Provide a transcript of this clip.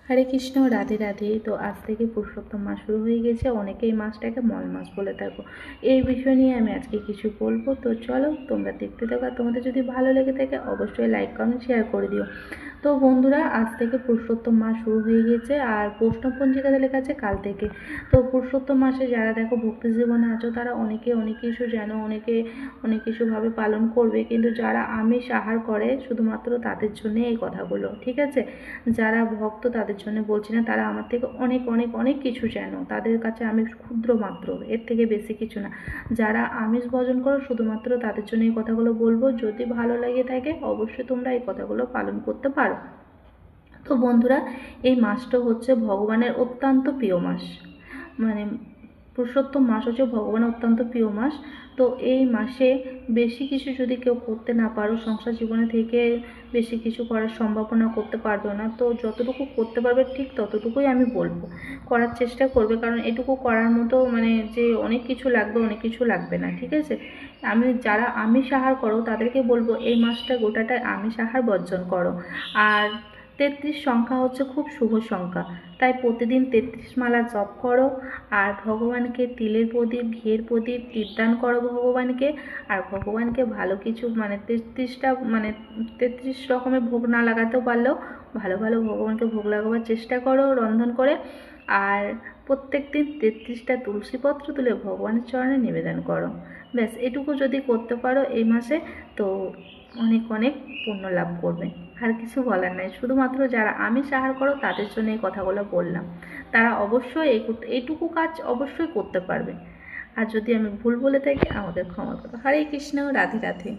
হরে কৃষ্ণ, রাধে রাধে। তো আজ থেকে পুরুষোত্তম মাস শুরু হয়ে গেছে। অনেকে এই মাসটাকে মল মাস বলে থাকো। এই বিষয় নিয়ে আমি আজকে কিছু বলবো। তো চলো তোমরা দেখতে থাকো। তোমাদের যদি ভালো লেগে থাকে অবশ্যই লাইক কমেন্ট শেয়ার করে দিও। তো বন্ধুরা, আজ থেকে পুরুষোত্তম মাস শুরু হয়ে গেছে আর বৈষ্ণব পঞ্জিকাতে লেখা আছে কাল থেকে। তো পুরুষোত্তম মাসে যারা দেখো ভক্তি জীবনে আছো তারা অনেকে অনেক কিছু জানো, অনেকে অনেক কিছুভাবে পালন করবে, কিন্তু যারা আমিষ আহার করে শুধুমাত্র তাদের জন্য এই কথাগুলো, ঠিক আছে? যারা ভক্ত তাদের জন্য বলছি না, তারা আমার থেকে অনেক অনেক অনেক কিছু জানো, তাদের কাছে আমি ক্ষুদ্র মাত্র, এর থেকে বেশি কিছু না। যারা আমিষ ভোজন করো শুধুমাত্র তাদের জন্য এই কথাগুলো বলবো। যদি ভালো লাগে থাকে অবশ্যই তোমরা এই কথাগুলো পালন করতে পারো। তো বন্ধুরা, এই মাসটা হচ্ছে ভগবানের অত্যন্ত প্রিয় মাস। মানে পুরুষোত্তম মাস হচ্ছে ভগবানের অত্যন্ত প্রিয় মাস। তো এই মাসে বেশি কিছু যদি কেউ করতে না পারো, সংসার জীবনে থেকে বেশি কিছু করার সম্ভাবনা করতে পারবে না, তো যতটুকু করতে পারবে ঠিক ততটুকুই আমি বলবো করার চেষ্টা করবে। কারণ এটুকু করার মতো মানে যে অনেক কিছু লাগবে, অনেক কিছু লাগবে না, ঠিক আছে? আমি যারা আমিষ আহার করো তাদেরকে বলবো এই মাসটা গোটাটা আমিষ আহার বর্জন করো। আর 33 সংখ্যা হচ্ছে খুব শুভ সংখ্যা, তাই প্রতিদিন 33 মালা জপ করো। আর ভগবানকে তিলের প্রদীপ, ঘিয়ের প্রদীপ তীর্দান করো ভগবানকে। আর ভগবানকে ভালো কিছু মানে 33টা মানে 33 রকমের ভোগ না লাগাতেও পারলেও ভালো ভালো ভগবানকে ভোগ লাগাবার চেষ্টা করো রন্ধন করে। আর প্রত্যেক দিন 33টা তুলসীপত্র তুলে ভগবানের চরণে নিবেদন করো। ব্যাস এটুকু যদি করতে পারো এই মাসে, তো অনেক অনেক পুণ্য লাভ করবে। আর কিছু বলার নাই। শুধুমাত্র যারা আমিষ আহার করো তাদের জন্য এই কথাগুলো বললাম। তারা অবশ্যই এইটুকু কাজ অবশ্যই করতে পারবে। আর যদি আমি ভুল বলে থাকি আমাকে ক্ষমা করো। হরে কৃষ্ণ, রাধে রাধে।